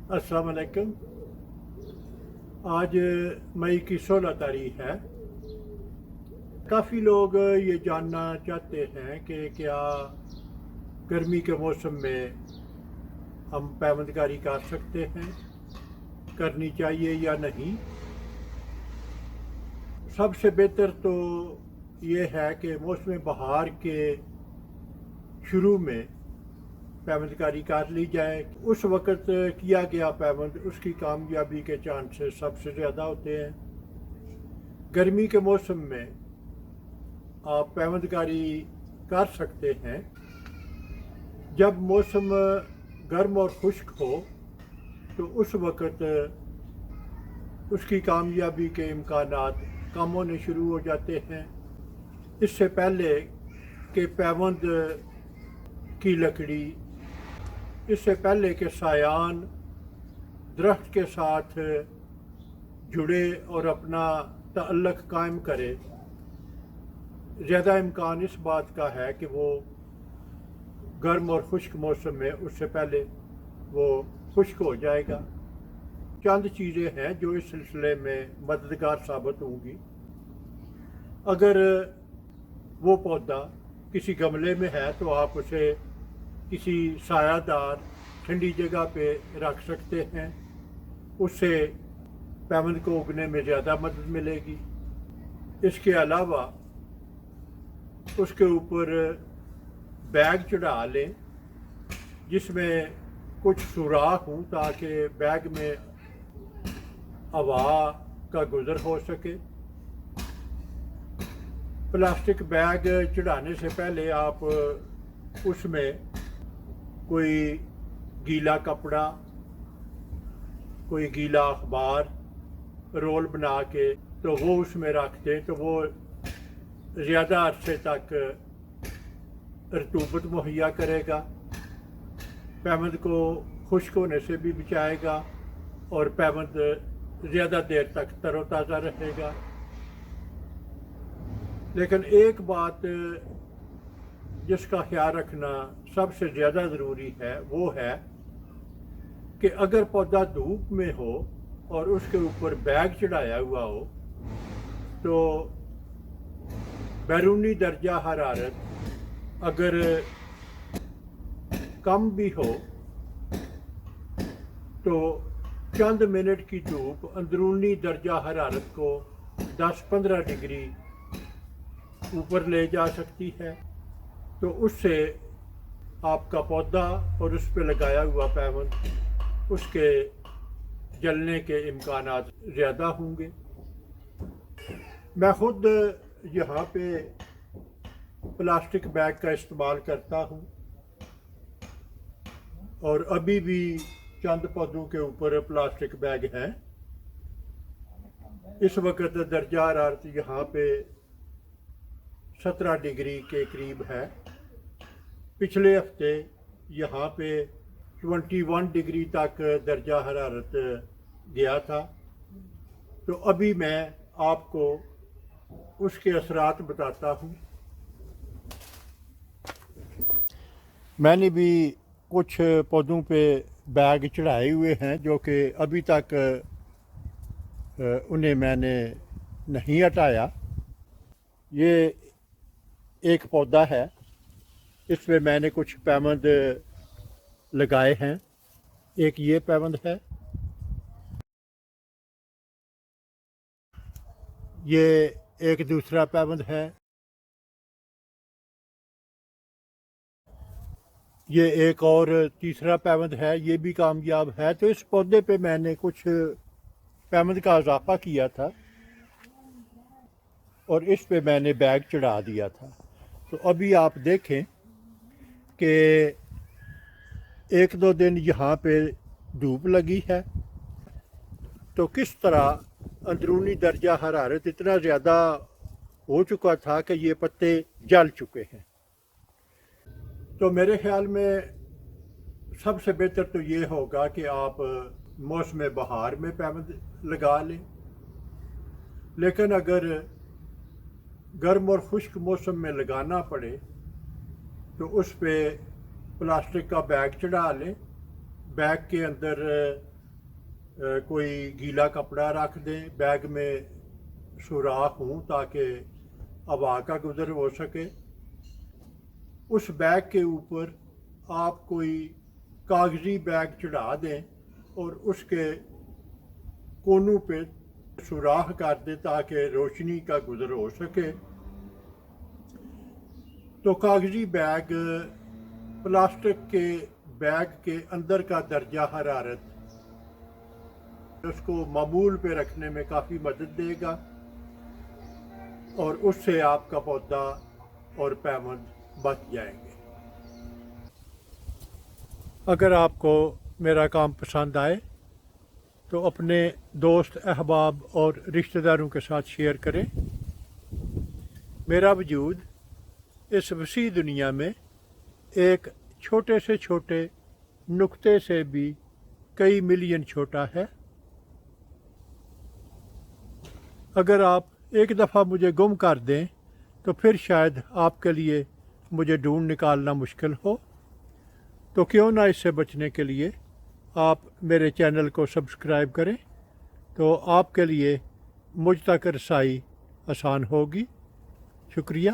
अस्सलाम वालेकुम। आज मई की 16 तारीख है। काफ़ी लोग ये जानना चाहते हैं कि क्या गर्मी के मौसम में हम पैबंदकारी कर सकते हैं, करनी चाहिए या नहीं। सबसे बेहतर तो ये है कि मौसम बहार के शुरू में पैबंदकारी कर ली जाए। उस वक़्त किया गया पैबंद उसकी कामयाबी के चांसेस सबसे ज़्यादा होते हैं। गर्मी के मौसम में आप पैबंदकारी कर सकते हैं जब मौसम गर्म और खुश्क हो, तो उस वक़्त उसकी कामयाबी के इम्कानात कम होने शुरू हो जाते हैं। इससे पहले कि पैबंद की लकड़ी, इससे पहले कि सायान दरख्त के साथ जुड़े और अपना तअल्लुक़ कायम करे, ज़्यादा इम्कान इस बात का है कि वो गर्म और खुश्क मौसम में उससे पहले वो खुश्क हो जाएगा। चंद चीज़ें हैं जो इस सिलसिले में मददगार साबित होंगी। अगर वो पौधा किसी गमले में है तो आप उसे किसी सायादार ठंडी जगह पे रख सकते हैं। उससे पैबंद को उगने में ज़्यादा मदद मिलेगी। इसके अलावा उसके ऊपर बैग चढ़ा लें जिसमें कुछ सुराख हों ताकि बैग में हवा का गुज़र हो सके। प्लास्टिक बैग चढ़ाने से पहले आप उसमें कोई गीला कपड़ा, कोई गीला अखबार रोल बना के तो वो उसमें रख दें, तो वो ज़्यादा अरसे तक रतूबत मुहैया करेगा, पैबंद को खुश्क होने से भी बचाएगा और पैबंद ज़्यादा देर तक तरोताज़ा रहेगा। लेकिन एक बात जिसका ख्याल रखना सबसे ज़्यादा ज़रूरी है वो है कि अगर पौधा धूप में हो और उसके ऊपर बैग चढ़ाया हुआ हो तो बैरूनी दर्जा हरारत अगर कम भी हो तो चंद मिनट की धूप अंदरूनी दर्जा हरारत को 10-15 डिग्री ऊपर ले जा सकती है। तो उससे आपका पौधा और उस पर लगाया हुआ पैबंद उसके जलने के इम्कानात ज़्यादा होंगे। मैं ख़ुद यहाँ पे प्लास्टिक बैग का इस्तेमाल करता हूँ और अभी भी चंद पौधों के ऊपर प्लास्टिक बैग हैं। इस वक्त दर्जा हरारत यहाँ पे 17 डिग्री के करीब है। पिछले हफ्ते यहाँ पे 21 डिग्री तक दर्जा हरारत गया था। तो अभी मैं आपको उसके असरात बताता हूँ। मैंने भी कुछ पौधों पे बैग चढ़ाए हुए हैं जो कि अभी तक उन्हें मैंने नहीं हटाया। ये एक पौधा है, इसमें मैंने कुछ पैबंद लगाए हैं। एक ये पैबंद है, ये एक दूसरा पैबंद है, ये एक और तीसरा पैबंद है, ये भी कामयाब है। तो इस पौधे पे मैंने कुछ पैबंद का इजाफा किया था और इस पे मैंने बैग चढ़ा दिया था। तो अभी आप देखें कि 1-2 दिन यहाँ पे धूप लगी है तो किस तरह अंदरूनी दर्जा हरारत इतना ज़्यादा हो चुका था कि ये पत्ते जल चुके हैं। तो मेरे ख्याल में सबसे बेहतर तो ये होगा कि आप मौसम बहार में पैबंद लगा लें। लेकिन अगर गर्म और खुश्क मौसम में लगाना पड़े तो उस पे प्लास्टिक का बैग चढ़ा लें। बैग के अंदर کوئی گیلا کپڑا رکھ دیں، بیگ میں سوراخ ہوں تاکہ ہوا کا گزر ہو سکے۔ اس بیگ کے اوپر آپ کوئی کاغذی بیگ چڑھا دیں اور اس کے کونوں پہ سوراخ کر دیں تاکہ روشنی کا گزر ہو سکے۔ تو کاغذی بیگ پلاسٹک کے بیگ کے اندر کا درجہ حرارت اس کو معمول پہ رکھنے میں کافی مدد دے گا، اور اس سے آپ کا پودا اور پیوند بچ جائیں گے۔ اگر آپ کو میرا کام پسند آئے تو اپنے دوست احباب اور رشتہ داروں کے ساتھ شیئر کریں۔ میرا وجود اس وسیع دنیا میں ایک چھوٹے سے چھوٹے نقطے سے بھی کئی ملین چھوٹا ہے۔ اگر آپ ایک دفعہ مجھے گم کر دیں تو پھر شاید آپ کے لیے مجھے ڈھونڈ نکالنا مشکل ہو، تو کیوں نہ اس سے بچنے کے لیے آپ میرے چینل کو سبسکرائب کریں، تو آپ کے لیے مجھ تک رسائی آسان ہوگی۔ شکریہ۔